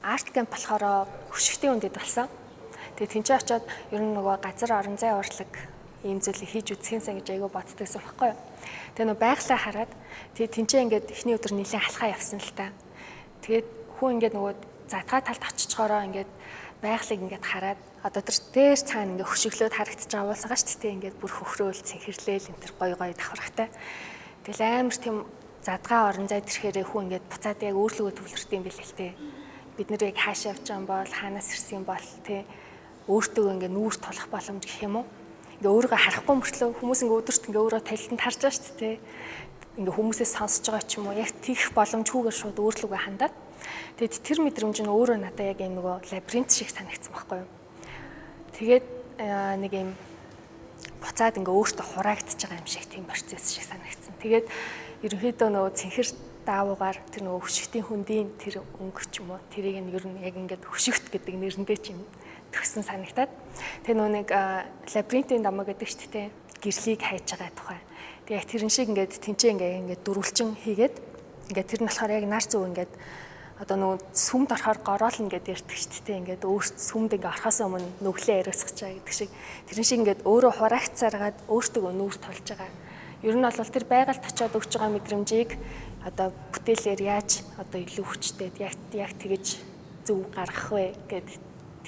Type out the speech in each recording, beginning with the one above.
Арт кемп болохоор хөшигтэй үндэд болсон. Тэгээ тэнцээ очиод ер нь нөгөө газар орон зай урлаг ийм зүйлийг хийж үзхэнсэ гэж айгүй боддогсон байхгүй юу. Тэгээ нөгөө байглаа хараад тэгээ тэнцээ ингээд эхний өдөр нэлээд алхаа явсан л та. Тэгээд хүн ингээд нөгөө задгаа талд очичхороо ингээд байглыг ингээд хараад одоо тэр дээр цаана ингээд хөшиглөөд харагдаж байгаа уулсгаа шүү дээ. Ингээд бүр хөхрөөл цэнхэрлээл энэ тэр гоё давхрахтай. Тэгэл амар тийм задгаа орон зай тэрхээрээ хүн ингээд буцаад яг өөрлөгөө төвлөрт юм билээ л дээ. Бид нэр яг хаашаа явж байгаа бол хаанаас ирсэн бол тий өөртөө ингээ нүүр тулах боломж гэх юм уу. Ингээ өөрийгөө харахгүй мөртлөө хүмүүс ингээ өдөрт ингээ өөрөө талентанд харж байгаа шүү дээ. Ингээ хүмүүсээс сонсож байгаа ч юм уу яг тийх боломжгүйгээр шууд өөрлөгөө хандаад. Тэгэд тэр мэдрэмж нь өөрөө надад яг юм нөгөө лабиринт шиг санагдсан байхгүй юу. Тэгээд нэг юм буцаад ингээ өөртөө хураагдчихж байгаа юм шиг тийм процесс шиг санагдсан. Тэгээд ерөнхийдөө нөгөө цэнхэр даавуугаар тэр нөгөө хөшигтийн хөндийн тэр өнгө ч юм уу тэрийг нь ер нь яг ингээд хөшигт гэдэг нэрэндээ чинь төгсөн санагтаад тэр нөгөө нэг лабиринтын дамаг гэдэг ч тийм гэрлийг хайж байгаа тухай. Тэг яг тэрэн шиг ингээд тэнцээ ингээд дөрвөлжин хийгээд ингээд тэр нь болохоор яг нар зүг ингээд одоо нөгөө сүмд орохоор гороолно гэдээ ярьдаг ч тийм ингээд өөрт сүмд ингээд орохоос өмнө нүглээ яриусгаж байгаа гэдэг шиг тэрэн шиг ингээд өөрөө хураагцааргаад өөртөө нүүр тулж байгаа. Ер нь бол тэр байгальд очиод өгч байгаа мэдрэмжийг одоо бүтээлээр яаж одоо илүү хүчтэй яг тэгэж зөв гаргах вэ гэд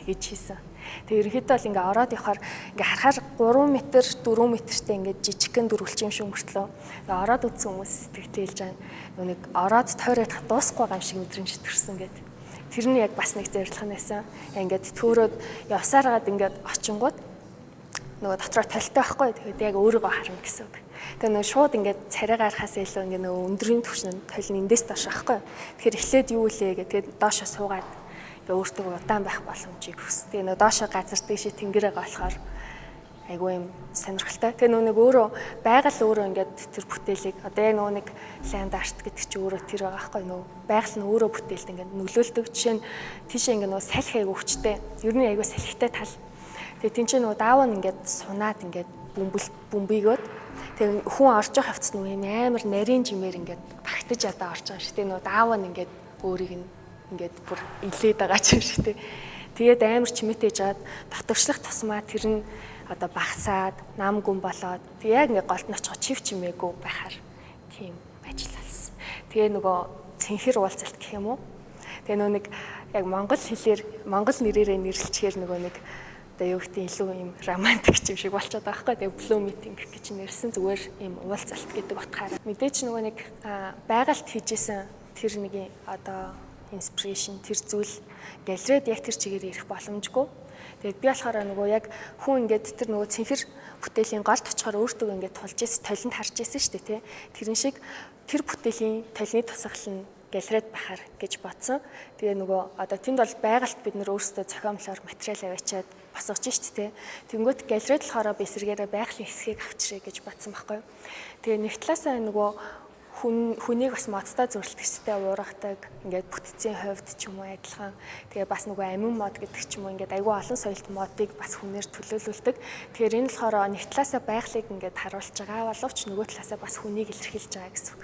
тэгэж хийсэн. Тэгээ ерөнхийдөө бол ингээ ороод явахаар ингээ харахаар 3 м 4 м-тэй ингээ жижигхэн дөрвөлч юм шиг мөртлөө ороод үзсэн хүмүүс сэтгэлдэлж байгаа нэг ороод тойроод дуусахгүй байгаа юм шиг мэдрэмж төрсөн гэд. Тэр нь яг бас нэг зорилго нэсэн. Ингээд төөрөөд явсараад ингээд очингууд нөгөө дотроо талтай байхгүй. Тэгээд яг өөрийгөө харна гэсэн үг. Тэгээ нөгөө шууд ингээд царай гарахаас илүү ингээд нөгөө өндрийн төвшин толин эндээс доош байхгүй. Тэгэхээр эхлээд юу илээ гэх тэгээд доошоо суугаад ингээ өөртөө удаан байх боломжийг хүс. Тэгээ нөгөө доошоо газар дэшээ тэнгэрээ болохоор айгүй юм сонирхолтой. Тэгээ нөгөө нэг өөрөө байгаль өөрөө ингээд тэр бүтээлийг одоо яг нөгөө нэг land art гэдэг чи өөрөө тэр байгаа байхгүй. Нөгөө байгаль нь өөрөө бүтээлд ингээд нөлөөлдөг. Жишээ нь тийшээ ингээ нөгөө салхи айгүй хүчтэй. Ер нь айгүй салхитай тал. Тэгээ тийч нөгөө даавн ингээд сунаад ингээд бөмбөгөөд тэгээ хүн орж явах хавцс нөгөө юм амар нарийн жимээр ингээд багтаж ядаа орж байгаа шүү дээ. Нөгөө даавн ингээд өөрийг нь ингээд бүр илээд байгаа ч юм шиг тий. Тэгээд амар чимээтэйж жаад татварчлах тусмаа тэр нь одоо багсаад нам гүн болоод тэг яг ингээд голд нь очихо чив чимээгүй байхаар тийм ажилласан. Тэгээ нөгөө цэнхэр уулзалт гэх юм уу. Тэгээ нөгөө нэг яг монгол хэлээр монгол нэрээрээ нэрлэлчихээр нөгөө нэг одоо юу гэдэг илүү юм романтик юм шиг болчиход байгаа байхгүй. Тэгээ блүү митинг гэж нэрсэн зүгээр юм уулзалт гэдэг утгаараа. Мэдээч нөгөө нэг байгальд хийжсэн тэр нэг одоо инспирэшн тэр зүйл галерейд яг тэр чигээр ирэх боломжгүй. Тэгээд би болохоор нөгөө яг хүн ингээд тэр нөгөө цэнхэр бүтээлийн голд очихоор өөртөө ингээд тулж ирсэн, толинд харж ирсэн шүү дээ тий. Тэрэн шиг тэр бүтээлийн толины тусгал нь галерейд бахаар гэж бодсон. Тэгээ нөгөө одоо тэнд бол байгальд бид нөр өөрсдөө зохиомлоор материал аваачаад босгож шүү дээ. Тэнгүүт галерейд болохоор би эсрэгээрээ байгалийн хэсгийг авчирээ гэж бодсон байхгүй юу. Тэгээ нэг талаасаа нөгөө хүнийг бас модтой зөвлөлтөстэй уургадаг ингээд бүтцийн хувьд ч юм уу адилхан тэгээ бас нөгөө амин мод гэдэг ч юм уу ингээд айгүй олон соёлт модыг бас хүнээр төлөөлүүлдэг. Тэгэхээр энэ болохоор нэг талаасаа байгалыг ингээд харуулж байгаа боловч нөгөө талаасаа бас хүнийг илэрхийлж байгаа гэсэн үг.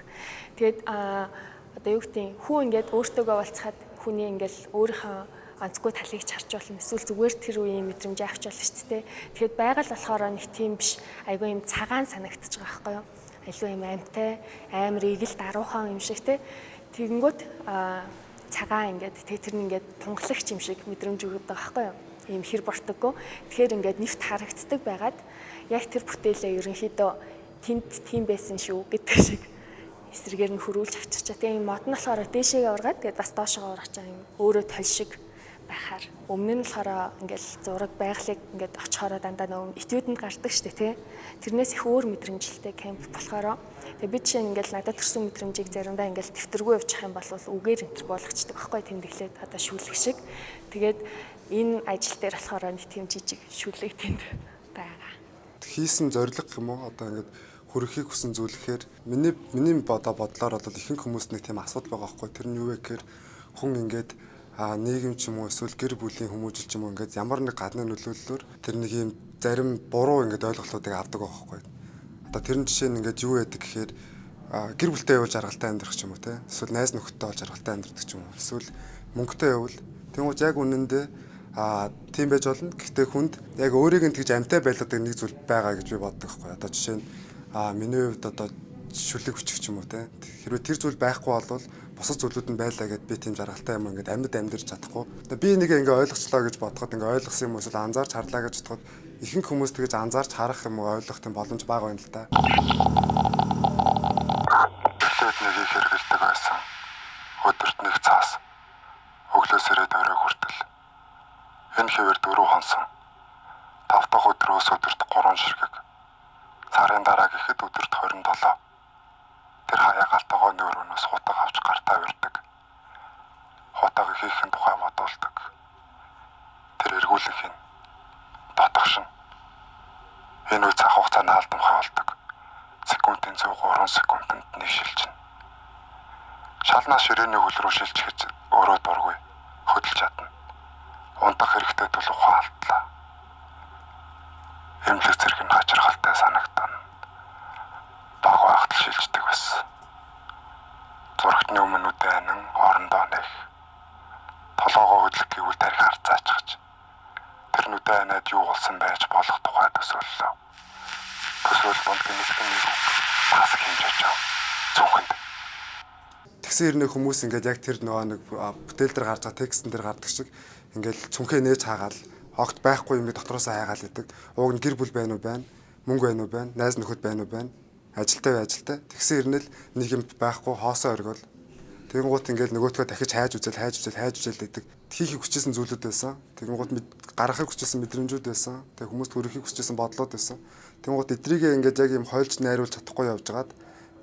Тэгээд одоо юу гэдэг хүн ингээд өөртөөгөө уулзахад хүний ингээд өөрийнхөө онцгүй талыг харж болно. Эсвэл зүгээр тэр үеийн мэдрэмжээ авч болно шүү дээ. Тэгэхэд байгаль болохоор нэг тийм биш айгүй юм цагаан санагдчих байгаа байхгүй юу. илүү юм амтай, амар игэл даруухан юм шиг те. Тэгэнгүүт цагаан ингээд тэр нь ингээд тунгалагч юм шиг мэдрэмж өгдөг байхгүй юу? Ийм хэр бортоггүй. Тэгэхээр ингээд нэвт харагддаг байгаад яг тэр бүтээлээ ерөнхийдөө тэнд тийм байсан шүү гэдэг шиг эсрэгээр нь хөрвүүлж авчирчаа. Тэгээ юм мод нь болохоор дээшээгээ ургаад тэгээд бас доошоо урах чам юм өөрөө толь шиг байхаар. Өмнө нь болохоор ингээл зураг байгалыг ингээд очихороо дандаа нөө этюдэнд гардаг штэ тий. Тэрнээс их өөр мэдрэмжлэлтэй камп болохоор тэгээ би жишээ нь ингээл надад төрсэн мэдрэмжийг заримдаа ингээл дэвтэргүй явуучих юм бол үгээр энтер болгочдөг байхгүй тэмдэглээд одоо шүлэг шиг. Тэгээд энэ ажил дээр болохоор нэг тийм жижиг шүлэг тэнд байгаа. Хийсэн зориг юм уу? Одоо ингээд хүрхийг хүсэн зүйлэхээр миний бодлоор бол ихэнх хүмүүст нэг тийм асуудал байгаа байхгүй. Тэр нь юу вэ гэхээр хүн ингээд нийгэм ч юм уу эсвэл гэр бүлийн хүмүүжил ч юм уу ингээд ямар нэг гадны нөлөөллөөр тэр нэг юм зарим буруу ингээд ойлголтуудыг авдаг байхгүй. Одоо тэр нь жишээ нь ингээд юу яадаг гэхээр гэр бүлтэй явуулж аргалтай амьдрах ч юм уу те. Эсвэл найз нөхөдтэй болж аргалтай амьдрах ч юм уу. Эсвэл мөнгөтэй явуул. Тэнгуү яг үнэндээ тийм байж болно. Гэхдээ хүнд яг өөрийг нь тэгж амтай байлгадаг нэг зүйл байгаа гэж би боддог байхгүй. Одоо жишээ нь миний хувьд одоо шүлэг хүчих ч юм уу те. Хэрвээ тэр зүйл байхгүй бол бусад зүйлүүд нь байлаа гэд би тийм жаргалтай юм ингээд амьд амьдэрч чадахгүй. Би энийг ингээд ойлгочлоо гэж бодоход ингээд ойлгосон юм эсвэл анзаарч харлаа гэж бодоход ихэнх хүмүүс тэгж анзаарч харах юм уу ойлгох тийм боломж бага байна л да. Эхлээд нэг их хэрэгэлдэг байсан. Өдөрт нэг цаас. Өглөөс ирээд орой хүртэл. Энэ хэвээр 4 хонсон. 5 дахь өдрөөс өдөрт 3 ширхэг. Сарын дараа гэхэд өдөрт 27. Тэр хаяа галтайгоо нөөрөөс хутаг авч гартаа урьдаг. Хутаг хийхин тухай бодолдог. Тэр эргүүлэх юм. Дотгошин. Энэ үе цаг хугацаанд алдамхай болдог. Секундын 103 секундэд нэг шилжин. Шалнаас ширээний хөл рүү шилжихэж өөрөө дургүй. Хөдөлж чадна. Унтах хэрэгтэй тул ухаалтлаа. Эмнэлэг зэрэг нь хачиргалтай санагдана. Баг байхад шилждэг байсан. Зурагтны өмнө үдэнэн орондоо нэг толгоогоо хөдлөх гэвэл тарих харцаачгаж. Тэр нүдэнэд юу болсон байж болох тухай төсөөллөө. Төсөөл бонд гэнэтхэн нэг бас хэмжиж авав. Зөвхөнд. Тэгсэн хэрнээ хүмүүс ингээд яг тэр нэг бүтээл дээр гарч байгаа текстэн дээр гардаг шиг ингээд цүнхээ нээж хаагаал огт байхгүй юм дотроосоо хайгаал идэг. Уг нь гэр бүл байна уу байна? Мөнгө байна уу байна? Найз нөхөд байна уу байна? Ажилтай бай ажилтай. Тэгсэн хэрнээ л нэг юм байхгүй хоосоо оргиол. Тэгэнгუут ингээд нөгөөтгөө дахиж хайж үзэл гэдэг. Хийхийг хүсчихсэн зүйлүүд байсан. Тэгэнгуут гаргахыг хүсчихсэн мэдрэмжүүд байсан. Тэг хүмүүст хүрэхийг хүсчихсэн бодлоод байсан. Тэгэнгуут эдрийгээ ингээд яг юм хойлж найруулж чадахгүй явжгаад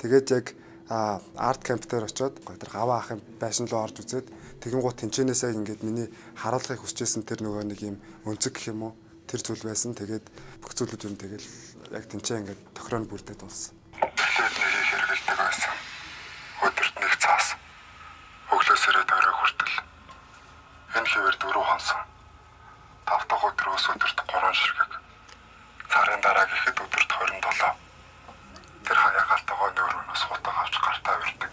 тэгээд яг арт камп дээр очиод тэр гаваа ах юм байшин руу орж үзээд тэгэнгуут тэнчэнээсээ ингээд миний харуулахыг хүсчихсэн тэр нөгөө нэг юм өнцөг гэх юм уу тэр зүйл байсан. Тэгээд бүх зүйлүүд юм тэгэл яг тэнчээ ингээд тохироонд бүрдээд болсон. Тэгэхээр нэг их хэрэгэлдэг байсан. Өдөрт нэг цаас. Өглөөс ирээд орой хүртэл. Энэ хэвээр 4 хонсон. 5 дахь өдрөөс өдөрт 3 ширхэг. Сарын дараа гэхэд өдөрт 27. Тэр хаяа галтайгоо нөөрөөс хутаг авч гартаа урьдаг.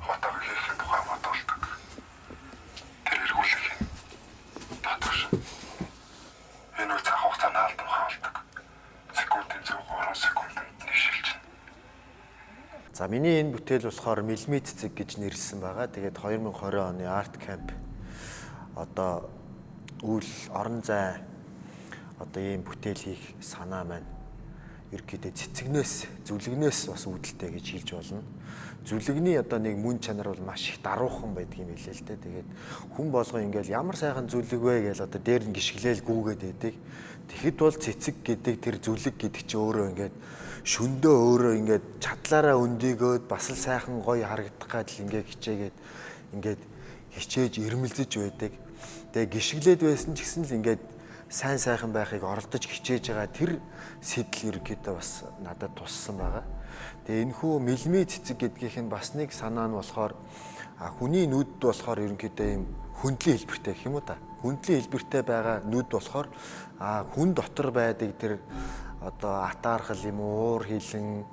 Хутаг хийхин тухай бодолдог. Тэр эргүүлэх юм. Дотгошин. Энэ үе цаг хугацаанд алдамхай болдог. Секундын 103 секундэд нэг шилжин. За миний энэ бүтээл болохоор милмит цэг гэж нэрлсэн байгаа. Тэгээд 2020 оны арт камп одоо үйл орон зай одоо ийм бүтээл хийх санаа маань ерөөдөө цэцэгнээс зүлгнээс бас үүдэлтэй гэж хэлж болно. Зүлгний одоо нэг мөн чанар бол маш их даруухан байдаг юм хэлээ л дээ. Тэгээд хүн болгоо ингээл ямар сайхан зүлэг вэ гэж одоо дээр нь гიშгэлээл гүүгээд байдаг. Тэгэхэд бол цэцэг гэдэг тэр зүлэг гэдэг чи өөрөө ингээд шөндөө өөрөө ингээд чадлаараа өндөгөөд бас л сайхан гоё харагдах гад л ингээд хичээж ирмэлзэж байдаг. Тэгээ гიშгэлээд байсан ч гэсэн л ингээд сайн сайхан байхыг оролдож хичээж байгаа тэр сэтэл ерөөдөө бас надад туссан байгаа. Тэгээ энэхүү мэлми цэцэг гэдгийнх нь бас нэг санаа нь болохоор хүний нүд болохоор ерөнхийдөө ийм хөндлөн хэлбэртэй гэх юм уу та. Хөндлөн хэлбэртэй байгаа нүд болохоор хүн дотор байдаг тэр одоо атаархал юм уу, уур хилэн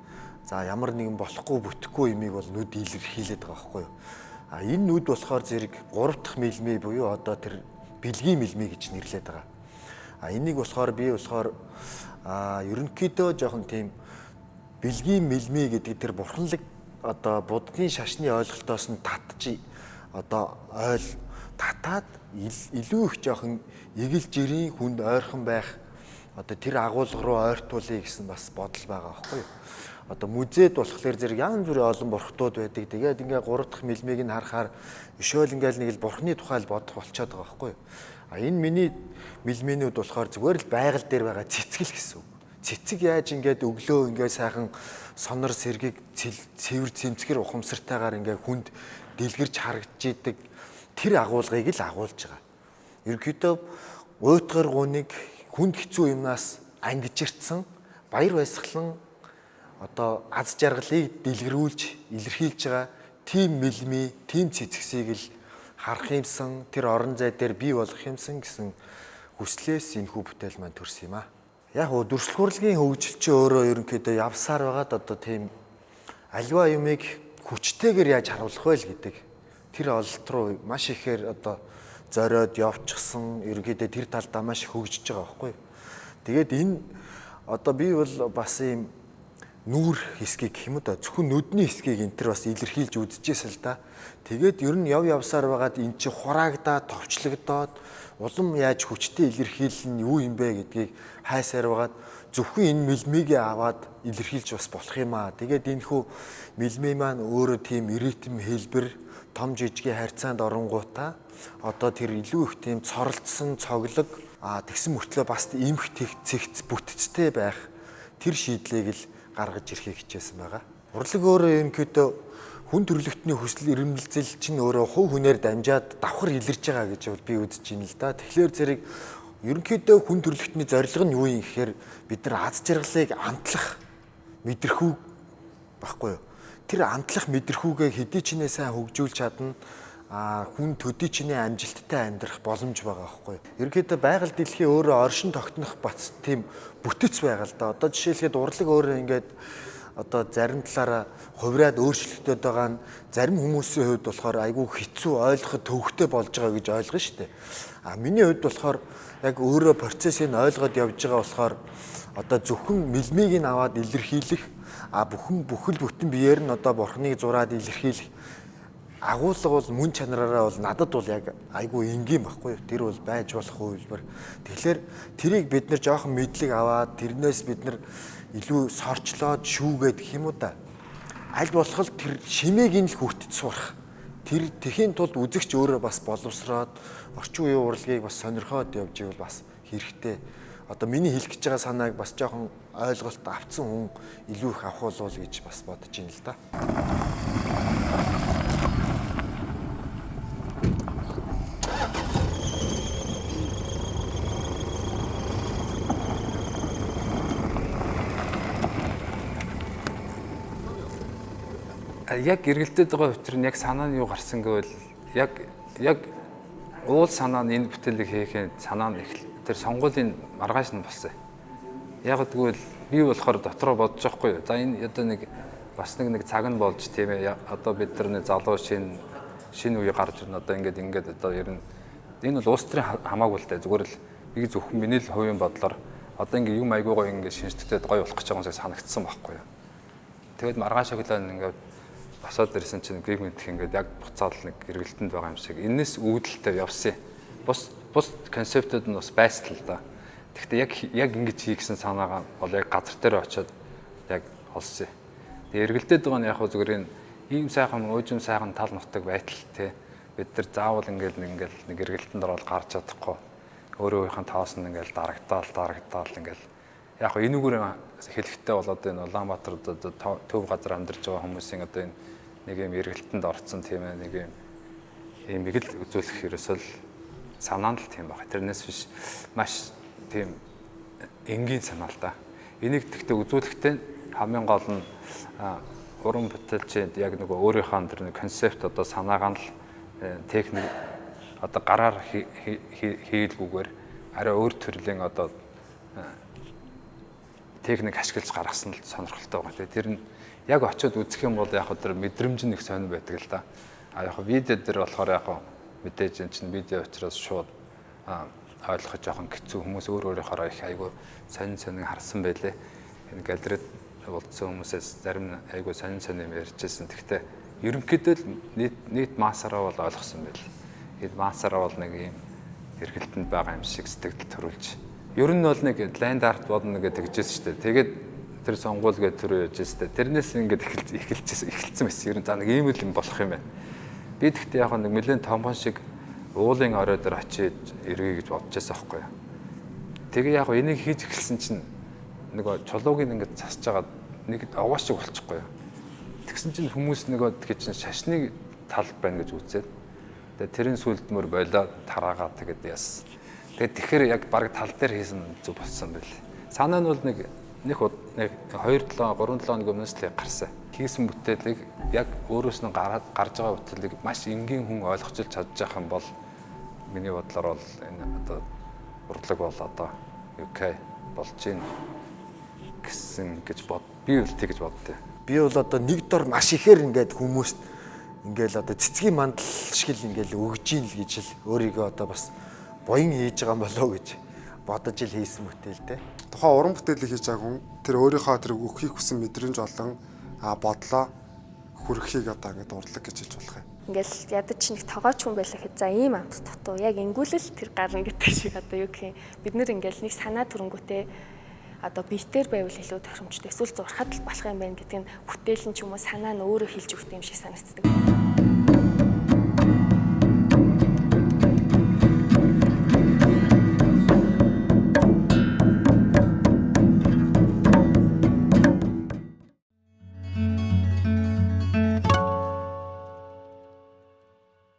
за ямар нэгэн болохгүй бүтэхгүй юмыг бол нүд илэрхийлээд байгаа байхгүй юу. Энэ нүд болохоор зэрэг 3 дахь мэлми буюу одоо тэр бэлгийн мэлми гэж нэрлэдэг байгаа. Энийг болохоор би ерөнхийдөө жоохон тийм бэлгийн мэлмий гэдэг тэр бурханлаг одоо буддын шашны ойлголтоос нь татаад илүү их жоохон эгэл жирийн хүнд ойрхон байх одоо тэр агуулга руу ойртуулъя гэсэн бас бодол байгаа байхгүй юу. Одоо музейд болохоор зэрэг янз бүрийн олон бурхтууд байдаг. Тэгээд ингээ 3 дахь мэлмийг нь харахаар өшөөл ингээл нэг л бурхны тухай л бодох болчиход байгаа байхгүй юу. Энэ миний мэлмэнүүд болохоор зүгээр л байгаль дээр байгаа цэцгэл гэсэн үг. Цэцэг яаж ингээд өглөө ингээд сайхан сонор сэргийг цэвэр цэмцгэр ухамсартайгаар ингээд хүнд дэлгэрч харагдж идэг тэр агуулгыг л агуулж байгаа. Ерөнхийдөө уйтгар гуниг хүнд хэцүү юмнаас ангижирцсан баяр баясгалан одоо аз жаргалыг дэлгэрүүлж илэрхийлж байгаа тийм мэлми, тийм цэцгсийг л харах юмсан, тэр орон зай дээр бий болгох юмсан гэсэн хүслээс энэхүү бүтээл маань төрсөн юм аа. Яг гоо дүрслэх хурлын хөгжил чи өөрөө ерөнхийдөө явсаар байгаад одоо тийм альва юмыг хүчтэйгээр яаж харуулах вэ гэдэг тэр ололт руу маш ихээр одоо зориод явчихсан ерөнхийдөө тэр талдаа маш их хөгжиж байгаа байхгүй юу. Тэгээд энэ одоо би бол бас ийм нүүр хэсгийг гэх юм да зөвхөн нүдний хэсгийг энэ төр бас илэрхийлж үзчихсэн л да. Тэгээд ер нь явсаар байгаад эн чи хураагдаад товчлогдоод улам яаж хүчтэй илэрхийлэл нь юу юм бэ гэдгийг хайсаар байгаад зөвхөн энэ мэлмигээ аваад илэрхийлж бас болох юм аа. Тэгээд энэхүү мэлми маань өөрөө тийм ритм хэлбэр том жижигний харьцаанд оронгуудаа одоо тэр илүү их тийм цоролдсон цоглог тэгсэн мөртлөө бас эмх цэгц бүтцтэй байх тэр шийдлийг л гаргаж ирэхийг хичээсэн байгаа. Урлаг өөрөө ерөнхийдөө хүн төрөлхтний хүсэл эрмэлзэл чинь өөрөө хувь хүнээр дамжаад давхар илэрж байгаа гэж би үзэж байна л да. Тэгэхээр зэрэг ерөнхийдөө хүн төрөлхтний зорилго нь юу юм гэхээр бид нар аз жаргалыг амтлах мэдрэхүү баггүй юу. Тэр амтлах мэдрэхүүгээ хэдий ч нэ сайн хөгжүүлж чадна. Хүн төдий чиний амжилттай амьдрах боломж байгаа байхгүй юу. Ерөнхийдөө байгаль дэлхий өөрөө оршин тогтнох бац тийм бүтэц байгаа л да. Одоо жишээлхэд урлаг өөрөө ингээд одоо зарим талаараа хувраад өөрчлөгдөд байгаа нь зарим хүмүүсийн хувьд болохоор айгүй хэцүү ойлгоход төвөгтэй болж байгаа гэж ойлгоно шүү дээ. Миний хувьд болохоор яг өөрөө процессыг ойлгоод явж байгаа болохоор одоо зөвхөн мэлмийг нь аваад илэрхийлэх бүхэл бүтэн биеэр нь одоо бурхныг зураад илэрхийлэх агуулга бол мөн чанараараа бол надад бол яг айгүй энгийн байхгүй юу. Тэр бол байж болох үйлбэр. Тэгэхээр тэрийг бид нэр жоохон мэдлэг аваад тэрнээс бид нар илүү сорчлоод шүүгээд гэх юм уу да. Аль болох тэр шимээг нь л хүртэж сурах. Тэр тэхийн тулд үзэгч өөрөө бас боловсроод орчин үеийн урлагийг бас сонирхоод явж ивэл бас хэрэгтэй. Одоо миний хэлэх гэж байгаа санааг бас жоохон ойлголт авцсан хүн илүү их авах болов гэж бас бодож байна л да. Яг эргэлдээд байгаа хөтөр нь яг санаа нь юу гарсан гэвэл яг уул санаа нь энэ бүтээлийг хийхэд санаа нь их тэр сонгуулийн маргааш нь болсон. Яг тэгвэл би болохоор дотроо бодож байхгүй юу. За энэ одоо нэг бас нэг цаг нь болж тийм ээ. Одоо бид нар нэг залуу шинэ үе гарч ирнэ. Одоо ингээд одоо ер нь энэ бол улс төрийн хамаагүй л дээ. Зүгээр л би зөвхөн миний л хувийн бодлоор одоо ингээд юм айгуугаа ингээд шинжтэд гоё болох гэж байгаа юмсаа санагдсан байхгүй юу. Тэгэд маргааш өглөө ингээд босоод ирсэн чинь григмент ингээд яг буцаад нэг эргэлтэнд байгаа юм шиг энэс үүдэлтэй явсан. Бус концептууд нь бас байсан л да. Тэгэхдээ яг ингэж хийгсэн санаагаа бол яг газар дээр очиод яг олсон. Тэгээ эргэлдээд байгаа нь яг зүгээр ийм сайхан уужим сайхан тал нутаг байтал те бид нар заавал ингээд нэг эргэлтэнд ороод гарч чадахгүй өөрөөхөн тоос нь ингээд дарагдаал ингээд яг энүүгээр хэлэхдээ бол одоо энэ Улаанбаатар төв газар амьдарч байгаа хүмүүсийн одоо энэ нэг юм эргэлтэнд орцсон тийм ээ нэг юм л үзүүлэх ерөөсөө санаа л тийм байна. Тэрнээс биш маш тийм энгийн санаа л да. Энийг тэгтээ үзүүлэхдээ хамгийн гол нь уран бүтээлчид яг нөгөө өөрийнхөө тэр нэг концепт одоо санаагаа л техник одоо гараар хийлгүүгээр арай өөр төрлийн одоо техник ашиглаж гаргасан л сонирхолтой байгаа. Тэр нь яг очиод үзэх юм бол яг тэр мэдрэмж нэг сонир байдаг л да. Яг видео дээр болохоор яг мэдээж энэ чинь видео учраас шууд ойлгох жоохон хэцүү хүмүүс өөр өөрөөхөө их айгүй сонин харсан байлээ. Энэ галерейд уулзсан хүмүүсээс зарим айгүй сонин юм ярьжсэн. Гэхдээ ерөнхийдөө л нийт массараа бол ойлгосон байл. Тэгээд массараа бол нэг юм эргэлтэнд байгаа юм шиг сэтгэл төрүүлж. Ер нь бол нэг land art бодно гэдэг тэгжсэн шүү дээ. Тэгээд тэр сонгуул гэдэг төр яж штэ. Тэрнээс ингээд эхэлсэн байсан. Ер нь за нэг ийм л юм болох юм байна. Би тэгтээ яг нэг нэлээд томхон шиг уулын орой дээр очиж эргэе гэж бодож байсан байхгүй юу. Тэгээ яг энийг хийж эхэлсэн чинь нөгөө чулуугийн ингээд засаж байгаа нэг овоо шиг болчихгүй юу. Тэгсэн чинь хүмүүс нөгөө тэг чинь шашны тал байна гэж үзээд тэгээ тэрийн сүлдмөр болоо тараагаа тэгээд яасан. Тэгээд тэгэхээр яг баг тал дээр хийсэн зүг болсон байл. Санаа нь бол нэг 2-7 3-7 нэг өмнөөс л гарсан. Хийсэн бүтээлийг яг өөрөөс нь гарч байгаа бүтээлийг маш энгийн хүн ойлгоцолж чадж байгаа юм бол миний бодлоор бол энэ одоо урлаг бол одоо UK болж гин гэсэн гэж би үл тэгж боддөө. Би бол одоо нэг дор маш ихээр ингээд хүмүүст ингээл одоо цэцгийн мандал шиг л ингээл өгж ийн л гэж л өөрийгөө одоо бас буян хийж байгаа юм болоо гэж бодож ил хийсэн бүтээлтэй. Тухайн уран бүтээлийг хийж байгаа хүн тэр өөрийнхөө тэр өгөхийг хүсэн мэдрэмж болон бодлоо хүрхийг одоо ингээд урлаг гэж хэлж болох юм. Ингээл ядаж нэг тогооч хүн байлаа гэж за ийм амт дутуу яг ингүүлэл тэр гарна гэдэг шиг одоо юу гэх юм бид нэр ингээл нэг санаа төрөнгөтэй одоо биетээр байвал илүү тохиромжтой эсвэл зурхад л болох юм байна гэдэг нь бүтээл нь ч юм уу санаа нь өөрөө хэлж өгөх юм шиг санагддаг.